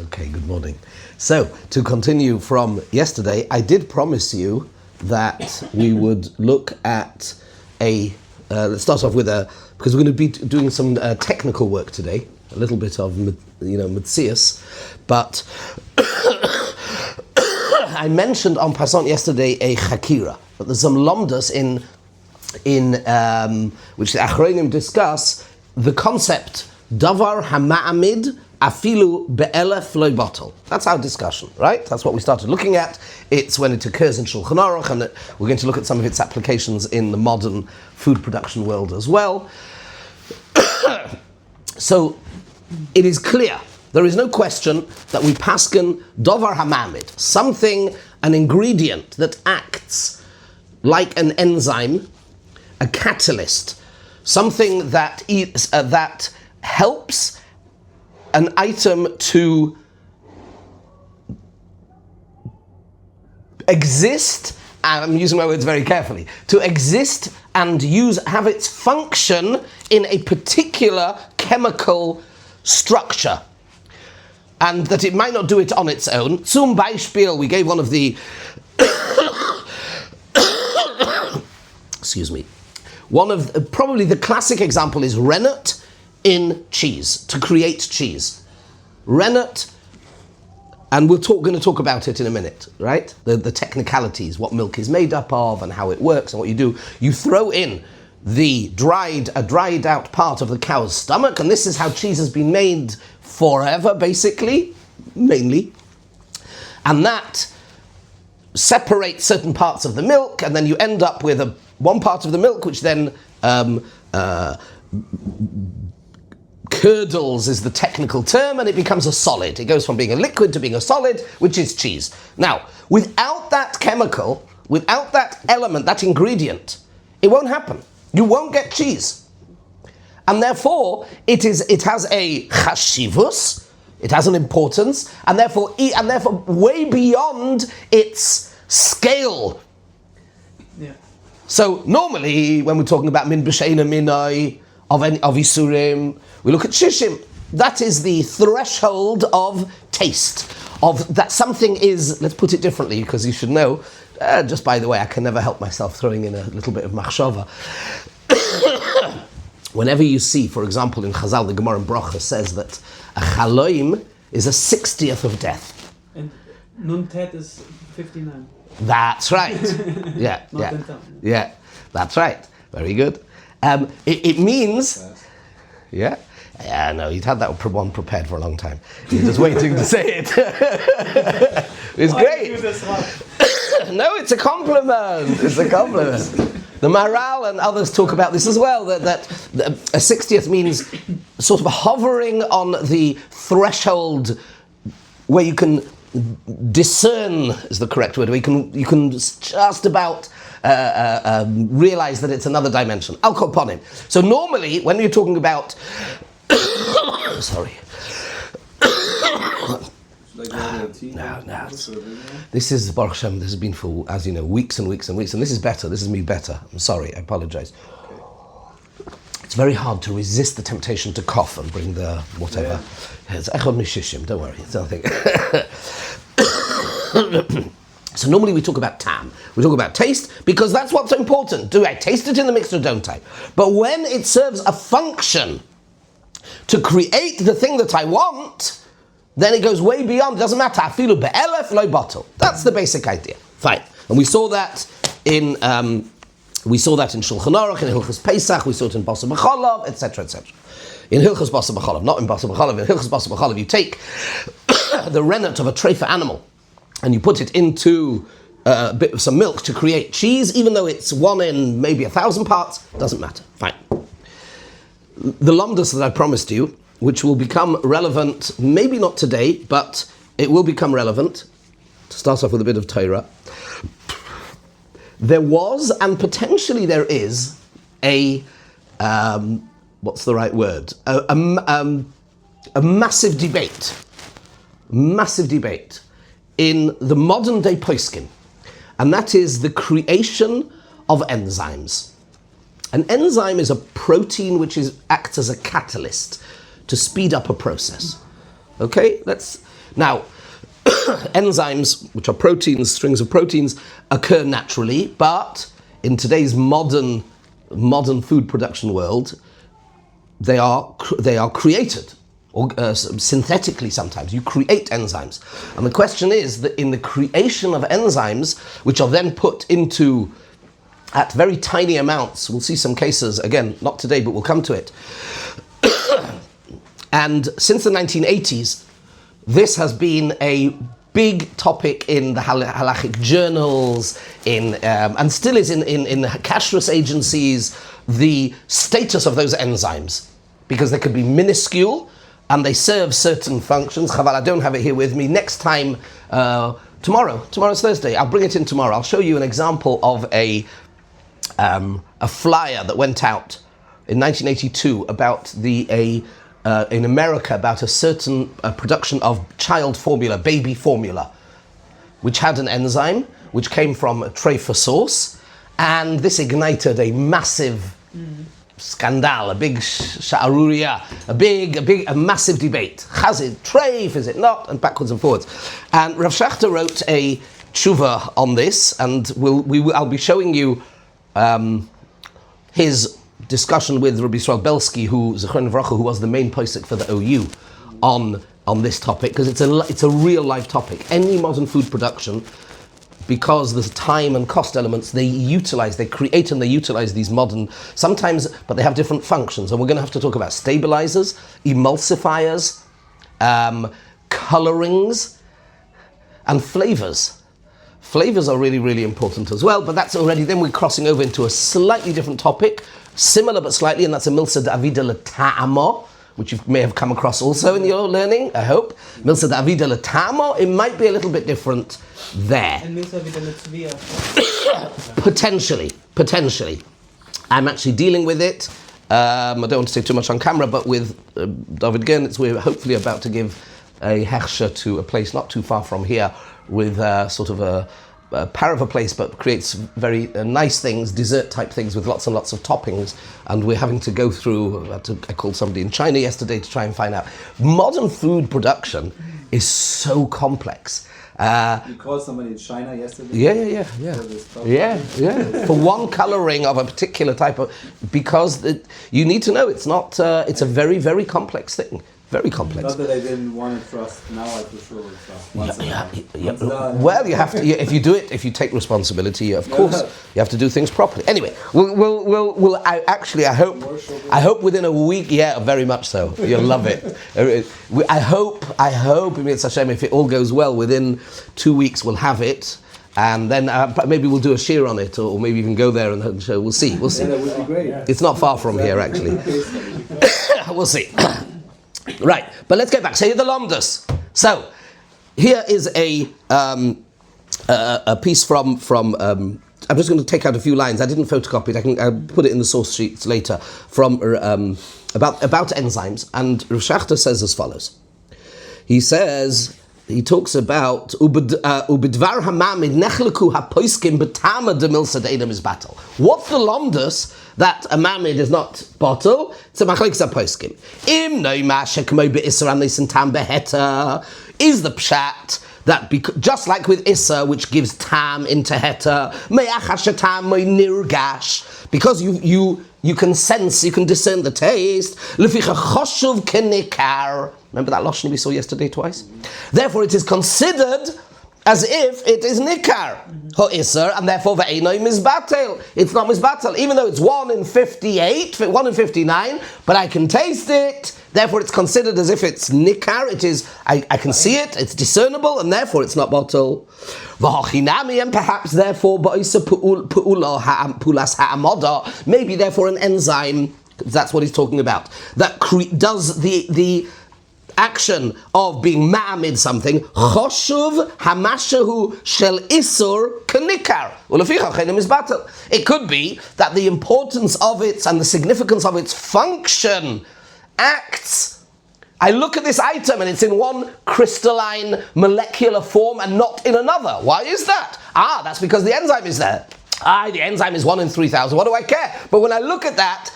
Okay, good morning. So, to continue from yesterday, I did promise you that we would look at let's start off with because we're going to be doing some technical work today, a little bit of, Metzius, but I mentioned en passant yesterday a Chakira, but there's some lomdas in which the Achronim discuss the concept Davar Hama'amid Afilu be'elef loy bottle. That's our discussion, right? That's what we started looking at. It's when it occurs in Shulchan Aruch, and we're going to look at some of its applications in the modern food production world as well. So, it is clear, there is no question that we paskin Davar Hama'amid, something, an ingredient that acts like an enzyme, a catalyst, something that that helps an item to exist, and I'm using my words very carefully, to exist and have its function in a particular chemical structure, and that it might not do it on its own. Zum Beispiel, we gave one of the excuse me, one of probably the classic example is rennet in cheese, to create cheese. Rennet, and we're going to talk about it in a minute, right? The technicalities, what milk is made up of and how it works and what you do. You throw in a dried out part of the cow's stomach, and this is how cheese has been made forever, basically, mainly. And that separates certain parts of the milk, and then you end up with one part of the milk which then curdles is the technical term, and it becomes a solid. It goes from being a liquid to being a solid, which is cheese. Now, without that chemical, without that element, that ingredient, it won't happen. You won't get cheese. And therefore, it has a chashivus, it has an importance, and therefore way beyond its scale. Yeah. So normally, when we're talking about min b'sheina minai, of Isurim, we look at Shishim. That is the threshold of taste, of that something is, let's put it differently, because you should know, just by the way, I can never help myself throwing in a little bit of machshava. Whenever you see, for example, in Chazal, the Gemara in Brocha says that a chaloim is a 60th of death. And Nun Tet is 59. That's right. Yeah, that's right. Very good. It means, no, he'd had that one prepared for a long time. He was just waiting to say it. It's great. No, it's a compliment. It's a compliment. The Maral and others talk about this as well, that a 60th means sort of hovering on the threshold where you can discern is the correct word, where you can just about realize that it's another dimension. Al Koponim. So normally, when you're talking about sorry. No. This is Baruch Hashem. This has been for, as you know, weeks and weeks and weeks, and this is better. This is me better. I'm sorry. I apologize. It's very hard to resist the temptation to cough and bring the whatever. It's echad mishishim. Don't worry. It's nothing. So normally we talk about tam, we talk about taste, because that's what's important. Do I taste it in the mix or don't I? But when it serves a function to create the thing that I want, then it goes way beyond. It doesn't matter. Afilu be'elef loy bottle. That's the basic idea. Fine. And we saw that in Shulchan Aruch, in Hilchos Pesach, we saw it in Basar B'cholav, etc., etc. In Hilchos Basar B'cholav, not in Basar B'cholav, in Hilchos Basar B'cholav, you take the rennet of a treifa animal, and you put it into a bit of some milk to create cheese, even though it's 1 in maybe 1,000 parts, doesn't matter. Fine. The lomdas that I promised you, which will become relevant, maybe not today, but it will become relevant, to start off with a bit of Torah. There was, and potentially there is, what's the right word? A massive debate in the modern day poskim, and that is the creation of enzymes. An enzyme is a protein which acts as a catalyst to speed up a process. Okay, Now, enzymes, which are proteins, strings of proteins, occur naturally, but in today's modern food production world, they are created, or synthetically sometimes. You create enzymes. And the question is that in the creation of enzymes, which are then put into, at very tiny amounts, we'll see some cases, again, not today, but we'll come to it. And since the 1980s, this has been a big topic in the halachic journals, and still is in Kashrus agencies, the status of those enzymes. Because they could be minuscule, and they serve certain functions. Chaval, I don't have it here with me. Next time, tomorrow's Thursday, I'll bring it in tomorrow. I'll show you an example of a flyer that went out in 1982 about in America about a certain production of child formula, baby formula, which had an enzyme which came from a treifa sauce, and this ignited a massive scandal, a big sha'aruria, a massive debate. Has it treif, is it not? And backwards and forwards. And Rav Schachter wrote a tshuva on this, and I'll be showing you his discussion with Rabbi Yisrael Belsky, who was the main posek for the OU on this topic, because it's a real life topic. Any modern food production, because there's time and cost elements, they create and they utilize these modern, sometimes, but they have different functions. And we're going to have to talk about stabilizers, emulsifiers, colorings, and flavors. Flavors are really, really important as well, but that's already, then we're crossing over into a slightly different topic, similar but slightly, and that's a milsa d'avida l'ta'amo, which you may have come across also in your learning, I hope. Milsa d'avida l'ta'amo, it might be a little bit different there. And milsa d'avida l'tzvia. Potentially. I'm actually dealing with it. I don't want to say too much on camera, but with David Gernitz, we're hopefully about to give a hechsher to a place not too far from here, with sort of a par of a place, but creates very nice things, dessert type things with lots and lots of toppings. And we're having to go through, I called somebody in China yesterday to try and find out. Modern food production is so complex. You called somebody in China yesterday? Yeah. For one coloring of a particular type of, because you need to know it's not, it's a very, very complex thing. Very complex. Not that I didn't want to trust, now I for sure will trust. Well, you have to, if you do it, if you take responsibility, of course, you have to do things properly. Anyway, I hope within a week, very much so. You'll love it. I hope, Hashem, if it all goes well, within 2 weeks we'll have it. And then maybe we'll do a shir on it, or maybe even go there and show. We'll see. Yeah, that would be great. It's not far from here, actually. We'll see. Right, but let's get back. Say the Lomdus. So, here is a piece from I'm just going to take out a few lines. I didn't photocopy it. I'll put it in the source sheets later. From about enzymes, and Rav Schachter says as follows. He talks about ubidvar hama'amid nechleku hapoiskim betama de milsa de'edam is battle. What's the Lomdus that a mamid is not bottle? It's a machlekes hapoiskim. Im noima shekmo be'isser anis tam beheta is the pshat that just like with Issa, which gives tam into heta, me'achashatam nirgash, because you can sense, you can discern the taste. Leficha choshuv kenikar. Remember that lashon we saw yesterday twice? Therefore, it is considered as if it is nikar ho'isser, and therefore ve'enoi mizbatel. It's not mizbatel, even though it's 1 in 58, 1 in 59. But I can taste it. Therefore, it's considered as if it's nikar. It is. I can see it. It's discernible, and therefore it's not bottle. V'hachinami, and perhaps therefore ba'isa pulas ha'amoda. Maybe therefore an enzyme. That's what he's talking about. That does the action of being ma'amid something. Choshuv hamashahu shel isur kenikar. It could be that the importance of it and the significance of its function acts. I look at this item and it's in one crystalline molecular form and not in another. Why is that? That's because the enzyme is there. The enzyme is 1 in 3,000. What do I care? But when I look at that,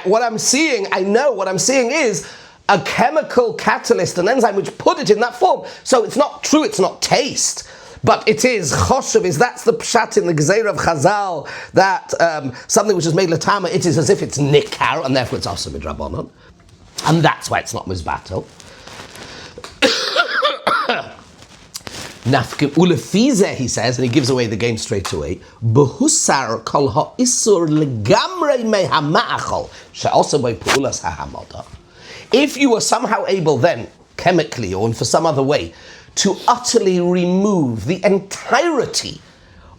what I'm seeing is a chemical catalyst, an enzyme which put it in that form. So it's not true, it's not taste, but it is choshev, that's the pshat in the Gezeira of Chazal, that something which is made latama, it is as if it's nikar, and therefore it's also midrabanan. And that's why it's not mizbatel. Nafkim ulefize, he says, and he gives away the game straight away. Behusar kol ha'isur legamrei mehama'achol she'also by pu'ulas ha'hamada. If you were somehow able then, chemically or for some other way, to utterly remove the entirety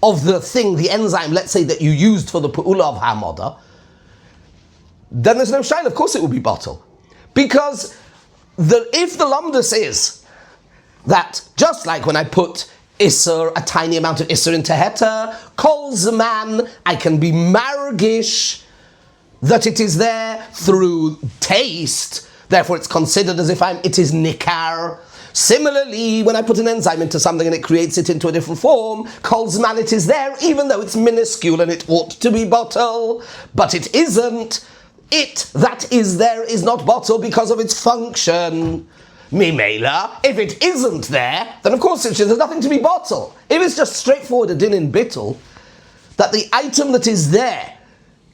of the thing, the enzyme, let's say, that you used for the pu'ula of hamada, then there's no shine. Of course it will be bottle. Because if the lamdus is that, just like when I put Isser, a tiny amount of Isser into Heter, Kol Zman, I can be margish that it is there through taste, therefore it's considered as if it is nikar. Similarly, when I put an enzyme into something and it creates it into a different form, Kol Zman, it is there, even though it's minuscule and it ought to be bottle, but it isn't. It that is there is not bottle because of its function. Mimela, if it isn't there, then of course there's nothing to be bottle. If it's just straightforward a din in bittul, that the item that is there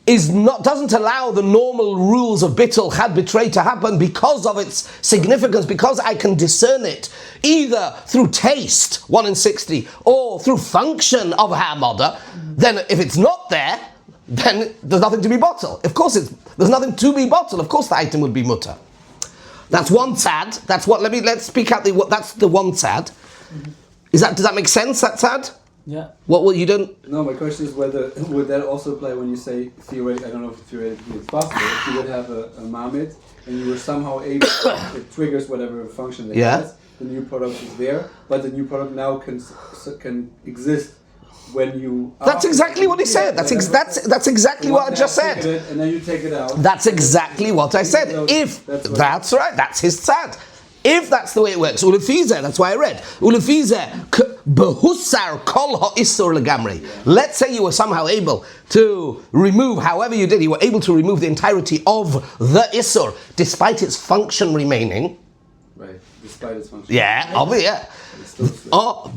doesn't allow the normal rules of bittul chad betray to happen because of its significance, because I can discern it either through taste, 1 in 60, or through function of hamada, then if it's not there, then there's nothing to be bottle. Of course there's nothing to be bottle, of course the item would be mutter. That's one tzad. That's what. Let's speak out that's the one tzad. Does that make sense? That tzad? Yeah. What you don't? No, my question is whether would that also apply when you say theoretically? I don't know if theoretically it's possible. If you would have a Hama'amid and you were somehow able, it triggers whatever function it has. The new product is there, but the new product now can exist when you. That's exactly what he said. That's exactly what I just said. And then you take it out. That's exactly what I said. That's right. That's his tzad. If that's the way it works, ulefize. That's why I read ulefize behusar kol ha'isur legamri. Let's say you were somehow able to remove, however you did, you were able to remove the entirety of the isur, despite its function remaining. Right. Despite its function. Yeah. Obviously, yeah.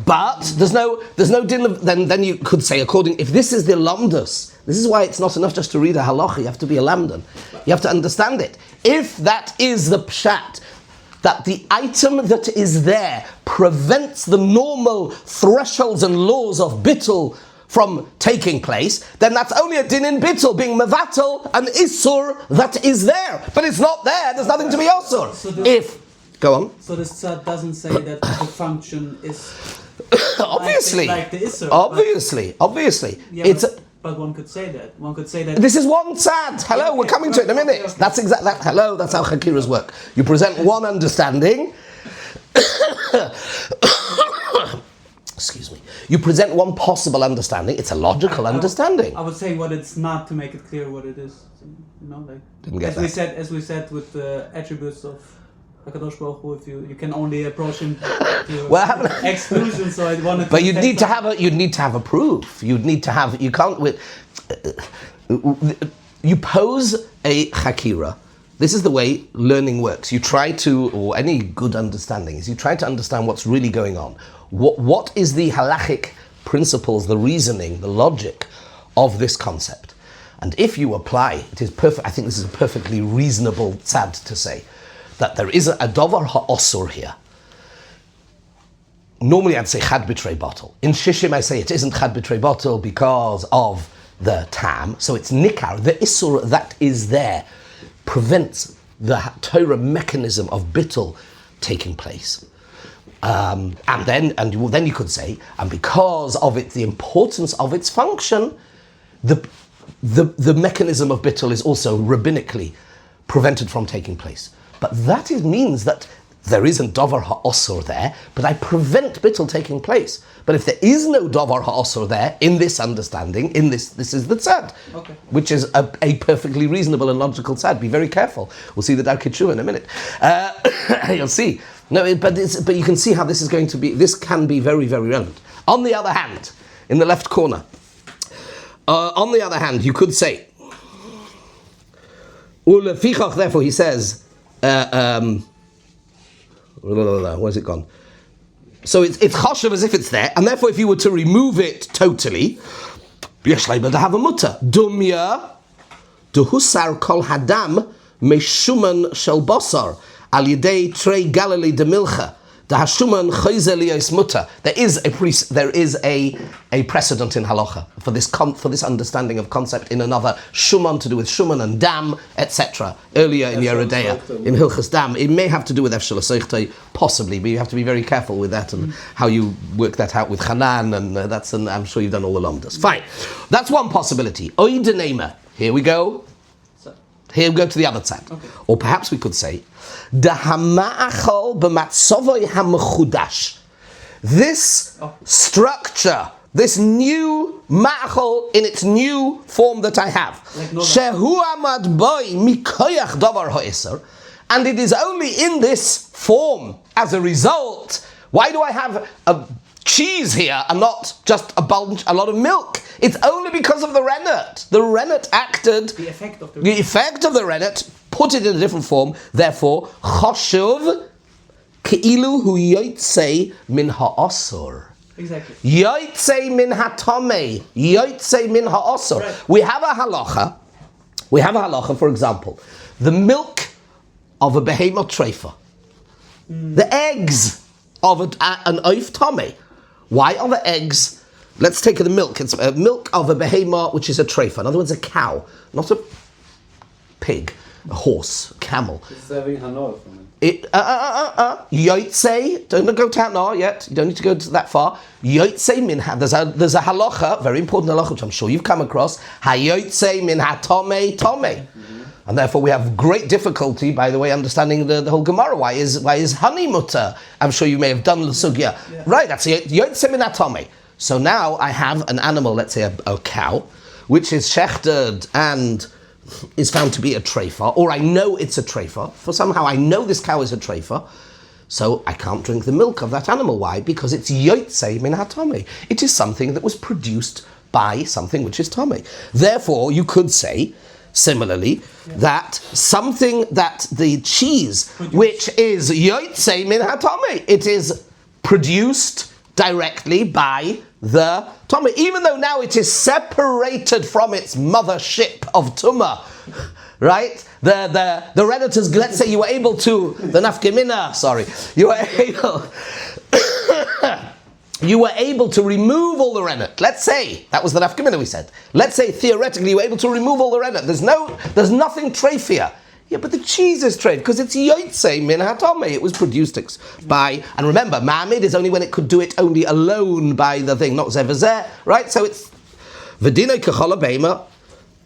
But there's no din of, then you could say, if this is the lamdus, this is why it's not enough just to read a halacha, you have to be a lamdan. You have to understand it. If that is the pshat, that the item that is there prevents the normal thresholds and laws of bittul from taking place, then that's only a din in bittul, being mevatel, an isur that is there. But it's not there, there's nothing to be osur. Go on. So this tzad doesn't say that the function is obviously like the Isser. Obviously. Yeah, but one could say that. One could say that. This is one tzad. Hello, we're coming to it in a minute. Okay. That's hello, that's how chakiras work. You present one understanding. Excuse me. You present one possible understanding. It's a logical understanding. I would say what it's not to make it clear what it is. Didn't get that. As we said with the attributes of HaKadosh Baruch Hu, if you can only approach him to exclusion. So I wanted. But you'd need to have a proof. You can't. You pose a chakira. This is the way learning works. You try to, or any good understanding is, you try to understand what's really going on. What is the halachic principles, the reasoning, the logic of this concept? And if you apply, it is perfect. I think this is a perfectly reasonable tzad to say that there is a davar ha'osur here. Normally I'd say chad b'trei bottle. In Shishim I say it isn't chad b'trei bottle because of the tam, so it's nikar, the isur that is there, prevents the Torah mechanism of bittul taking place. And then you could say, and because of it, the importance of its function, the mechanism of bittul is also rabbinically prevented from taking place. But that means that there isn't davar ha'osur there, but I prevent bittul taking place. But if there is no davar ha'osur there, in this understanding, this is the tzad, okay, which is a perfectly reasonable and logical tzad. Be very careful. We'll see the Darkei Tshuva in a minute. You'll see. No, but you can see how this is going to be. This can be very, very relevant. On the other hand, in the left corner, you could say, Ulefichach, therefore, he says, where's it gone? So it's choshev as if it's there, and therefore if you were to remove it totally, yesh leiba to have a mutter. Dumya, duhusar kol hadam meshuman shel basar al yidei trei Galilee de milcha. There is a precedent in halacha for this understanding of concept in another shuman to do with shuman and dam, etc. Earlier in Yerodea, in Hilchas Dam, it may have to do with efshel aseichtei, possibly, but you have to be very careful with that and how you work that out with Hanan, and I'm sure you've done all the lamdas. Fine, that's one possibility. Oidenema. Here we go. Here we go to the other side. Okay. Or perhaps we could say, the hama'achol b'matzovoi hamechudash. This structure, this new ma'achol in its new form that I have, shehu amad boi mikoyach davar ha'eser, and it is only in this form as a result. Why do I have a cheese here and not just a lot of milk? It's only because of the rennet. The rennet acted. The effect of the rennet put it in a different form. Therefore, choshuv keilu hu yotzei min ha'asur. Exactly. Yotzei min hatomei. Yotzei min ha'asur. Right. We have a halacha, for example, the milk of a behemoth treifa, the eggs of an oif tomei. Why are the eggs? Let's take the milk. It's milk of a behemoth, which is a treifa. In other words, a cow, not a pig, a horse, a camel. It's serving hanor from it. Yotzei, don't go to hanor yet. You don't need to go that far. Yotzei min ha. There's a halacha, very important halacha, which I'm sure you've come across. Hayotzei min ha tomei tomei. And therefore we have great difficulty, by the way, understanding the whole Gemara. Why is honey mutter? I'm sure you may have done the sugya. Yeah. Right, that's yotzei min ha tomei. So now I have an animal, let's say a cow, which is shechted and is found to be a treifa, or I know it's a treifa, for somehow I know this cow is a treifa, so I can't drink the milk of that animal. Why? Because it's yotzei min ha-tomei. It is something that was produced by something which is tomei. Therefore, you could say, similarly, that something that the cheese, which is yotzei min ha-tomei, it is produced directly by the Tumah, even though now it is separated from its mothership of Tumah, right? The relatives, let's say you were able to, the nafkemina, you were able to remove all the rennet. Let's say, that was the nafkemina we said. Let's say theoretically you were able to remove all the rennet. There's nothing treifia. Yeah, but the cheese is trade because it's yotzei min hatomei. It was produced by, and remember, Hama'amid is only when it could do it only alone by the thing, not zevazeh, right? So it's v'dinei kechol beima,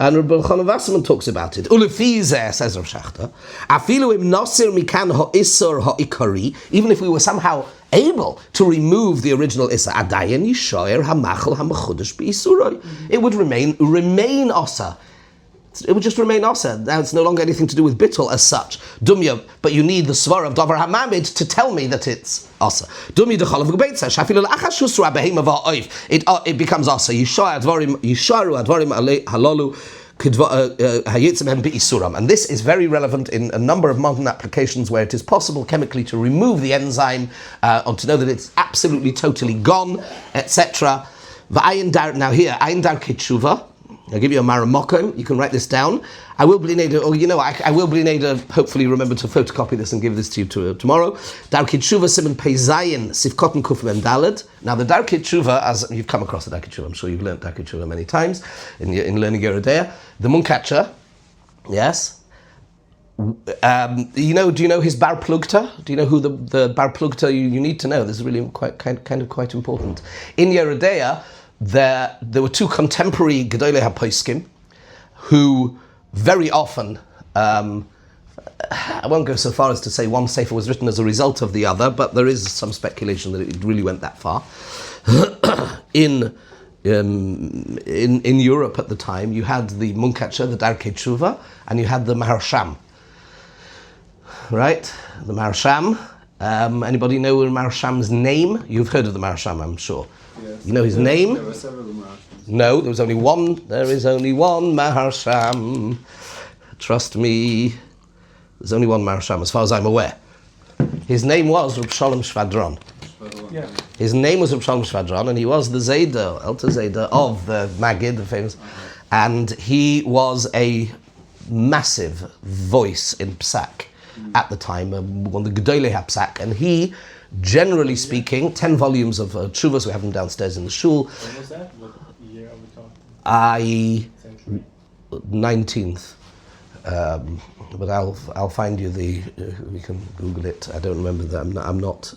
and Rabbi Elchanan Wasserman talks about it. Ulefizeh, says Rav Shachter, afilu im nasir mikan ha'isur ha'ikari, even if we were somehow able to remove the original issa, adayin yishoyer hamachal hamachudash b'isuroi. It would remain osa. It would just remain asa. Now it's no longer anything to do with bittul as such. Dumya, but you need the svar of Davar Hama'amid to tell me that it's asa. Dumya dechalav gebeitza shafilu la'achashus rabehema va'oif. It becomes asa. Yisharu advarim halalu hayitzem be'isuram. And this is very relevant in a number of modern applications where it is possible chemically to remove the enzyme or to know that it's absolutely totally gone, etc. Now here, ayin dar kitshuva. I'll give you a maramokum. You can write this down. I will be able to hopefully remember to photocopy this and give this to you tomorrow. Darkei Tshuva Simon Peizayin Sifkoten Kuf Mem Daled. Now the Darkei Tshuva, as you've come across the Darkei Tshuva, I'm sure you've learned Darkei Tshuva many times in learning Yerodea. The Munkatcher, yes. Do you know his Bar Plugta? Do you know who the Bar Plugta you need to know? This is really quite important. In Yerodea, there were two contemporary Gedolei HaPoskim who very often, I won't go so far as to say one sefer was written as a result of the other, but there is some speculation that it really went that far. In Europe at the time, you had the Munkatcher, the Darkei Tshuva, and you had the Maharsham. Right? The Maharsham. Anybody know Maharsham's name? You've heard of the Maharsham, I'm sure. Yes. You know his name? There were several Maharshams. No, there was only one. There is only one Maharsham. Trust me. There's only one Marasham, as far as I'm aware. His name was Reb Shalom Shvadron. Yeah. His name was Reb Shalom Shvadron, and he was the Zayder, Elter Zayder of the Maggid, the famous. And he was a massive voice in Psak at the time, one of the Gedolei HaPsak, and he, generally speaking, 10 volumes of Tshuvos, we have them downstairs in the shul. When was that? What year are we talking? 19th. But I'll find you we can Google it. I don't remember that.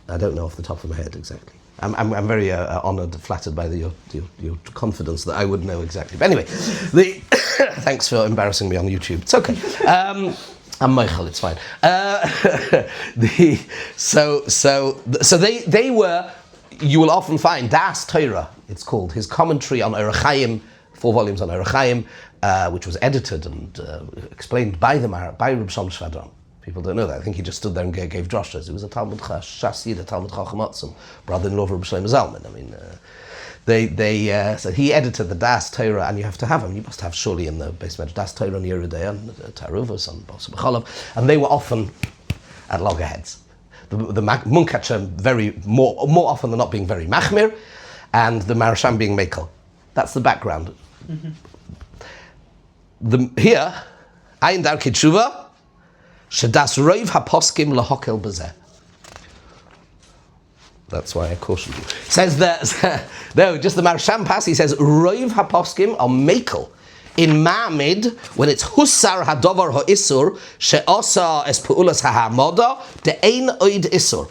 I don't know off the top of my head exactly. I'm very honoured, flattered by your confidence that I would know exactly. But anyway, thanks for embarrassing me on YouTube. It's okay. I'm Michael. It's fine. So they were. You will often find Das Torah. It's called his commentary on Orach Chaim, 4 volumes on Orach Chaim, which was edited and explained by Reb Shalom Shvadron. People don't know that. I think he just stood there and gave droshes. He was a Talmud Chassid, a Talmud Chacham Atzum, brother-in-law of Reb Shlomo Zalman. I mean, so he edited the Das Torah, and you have to have him. You must have surely in the base measure Das Torah and Yeridei and Taruvos and Basa B'Cholav, and they were often at loggerheads. The Munkach very more often than not being very machmir, and the Marasham being mekel. That's the background. Here, Ayin Darkei Tshuva, Shedas Roiv HaPoskim Lahokel B'zeh. That's why I cautioned you. It says that, no, just the Marasham pass, he says, Roiv HaPoskim are mekel. In Hama'amid, when it's Husar HaDavar HaIsur, She'osa Es Pu'ulas HaHamoda, De'ein Oid Isur.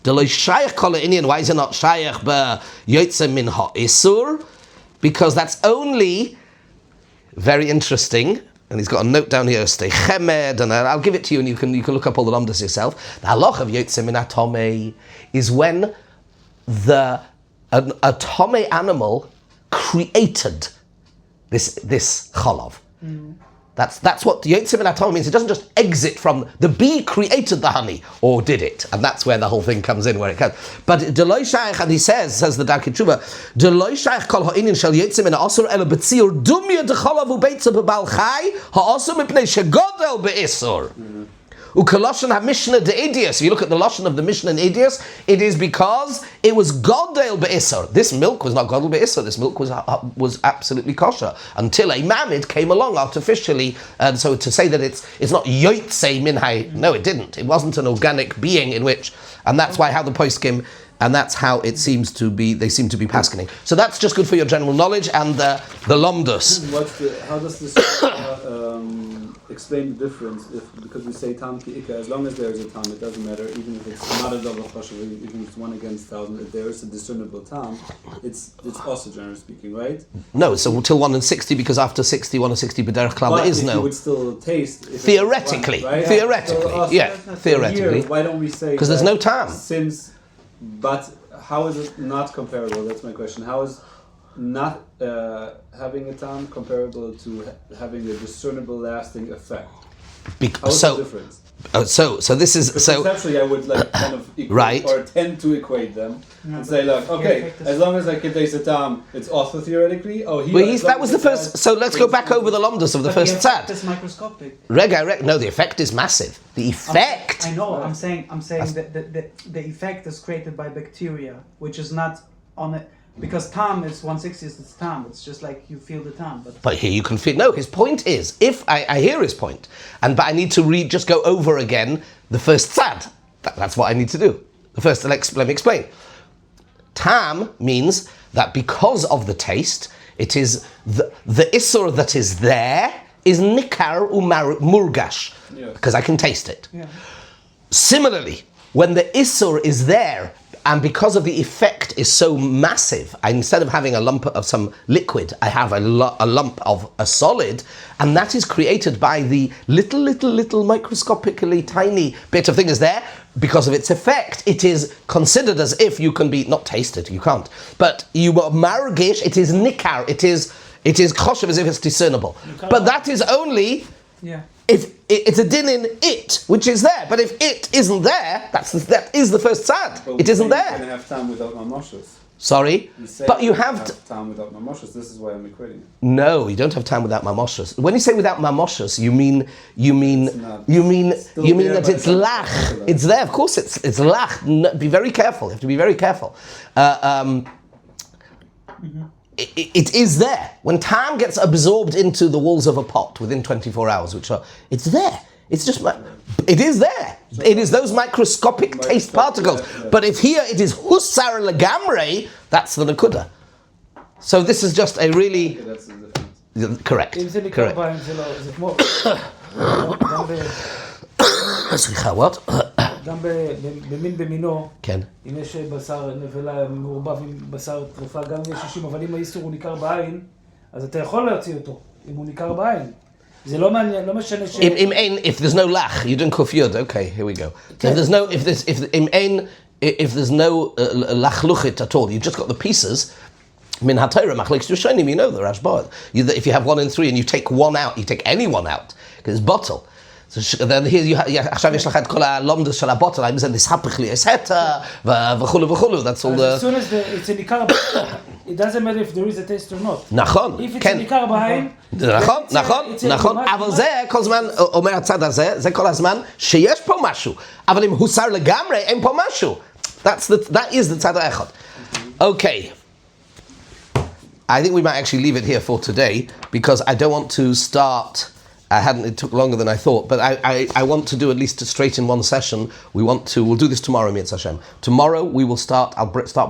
De'loi Shayach Kol Ha'inyan, why is it not Shayach B'Yotze Min HaIsur? Because that's only, very interesting, and he's got a note down here, Stei Chemed, and I'll give it to you, and you can look up all the lamdas yourself. The halach of Yotze Min HaTomei is when a Tomei animal created this chalav. That's what Yotze Min HaTomei means. It doesn't just exit from, the bee created the honey, or did it, and that's where the whole thing comes in, where it comes. But Deloi Shaykh, and he says the Darkei Tshuva, Deloi Shaykh kol ha'inyan shel Yotze Min HaAsur ela b'tziur dumya d'chalav u'beitza b'bal chai ha'asur mipnei shegodel be'isur. U'kaloshan ha-Mishnah de'Idias. If you look at the Lashon of the Mishnah in Idias, it is because it was Godel be'Isur. This milk was not Godel be'Isur. This milk was absolutely kosher until a Mamid came along artificially. And so to say that it's not Yotze Minhai, no, it didn't. It wasn't an organic being in which, and that's why how the poskim, and that's how it seems to be. They seem to be paskening. So that's just good for your general knowledge and the lomdus. How does this explain the difference? Because we say tam ki ika, as long as there is a tam, it doesn't matter. Even if it's not a double choshev, even if it's 1 against 1,000, if there is a discernible tam, it's also generally speaking, right? No, so until 1 and 60, because after 60, 1 and 60 b'derech klal there is no. You would still taste. Theoretically, right? Theoretically, yeah, theoretically. Here, why don't we say? Because there's no tam. But how is it not comparable? That's my question. How is not having a tam comparable to having a discernible, lasting effect? How is the difference? So this is so. Conceptually, I would kind of equate, or tend to equate them and say, look, okay, as long as I can taste a tam, it's also theoretically. That was the first. So let's go back over the lomdus of the first tzad. The effect is microscopic. No, the effect is massive. The effect. I know. I'm saying that the effect is created by bacteria, which is not on it. Because tam is 1/60, it's tam. It's just like you feel the tam. But here you can feel. No, his point is, if I hear his point, but I need to just go over again the first tzad. That's what I need to do. The first, let me explain. Tam means that because of the taste, it is the isur that is there is nikar murgash, because I can taste it. Yeah. Similarly, when the isur is there, and because of the effect is so massive, instead of having a lump of some liquid, I have a lump of a solid, and that is created by the little microscopically tiny bit of thing is there. Because of its effect, it is considered as if you can be, not tasted, you can't, but you are margish, it is nikar, it is choshev as if it's discernible. But that is only if it's a din in it, which is there. But if it isn't there, that is the first tzad. But It isn't You're there. going to have time without mamoshus. Sorry, but you have time without mamoshus. This is why I'm equating it. No, you don't have time without mamoshus. When you say without mamoshus, you mean that it's lach. It's there, of course. It's lach. Be very careful. You have to be very careful. It is there. When tam gets absorbed into the walls of a pot within 24 hours, it's there. It's just, it is there. It is those microscopic taste particles. But if here it is hussar legamre, that's the nakuda. So this is just a really... Okay, that's the difference. Correct. סליחה, what? גם במין במינו, כן. אם יש בשר נבלה מעורבב עם בשר טרפה, גם יש 60, אבל אם האיסור הוא ניכר בעין, אז אתה יכול להוציא אותו, אם הוא ניכר בעין. זה לא מעניין, לא משנה ש... If there's no lach, you don't kufiyud. Okay, here we go. So if there's no lach luchit at all, you just got the pieces. Min hatayra machlekes rishonim, you know the Rashba. If you have 1 and 3 and you take one out, you take any one out because it's bottle. So then here עכשיו יש לך את כל הלומדס של הבוטל, האם זה נסהפך לי הסתה וכולו וכולו, that's all the... As soon as it's a ניכר בעין, it doesn't matter if there is a taste or not. נכון, If it's כן. a ניכר בעין, נכון, אבל זה כל הזמן, אומר הצד הזה, זה כל הזמן שיש פה משהו, אבל אם הוסר לגמרי, אין פה משהו. That is the צד האחד. Okay. I think we might actually leave it here for today, because I don't want to start... it took longer than I thought, but I want to do at least straight in one session. We'll do this tomorrow, Mi'etz Hashem. Tomorrow we will start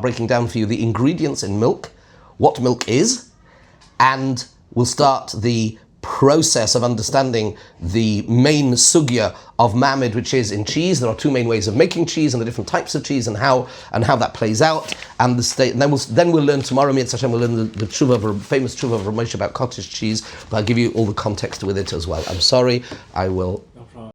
breaking down for you the ingredients in milk, what milk is, and we'll start the process of understanding the main sugya of Hama'amid, which is in cheese. There are 2 main ways of making cheese and the different types of cheese and how that plays out. And then we'll learn tomorrow, Mi'etz Hashem, we'll learn the famous tshuva of Ramesh about cottage cheese, but I'll give you all the context with it as well. I'm sorry, I will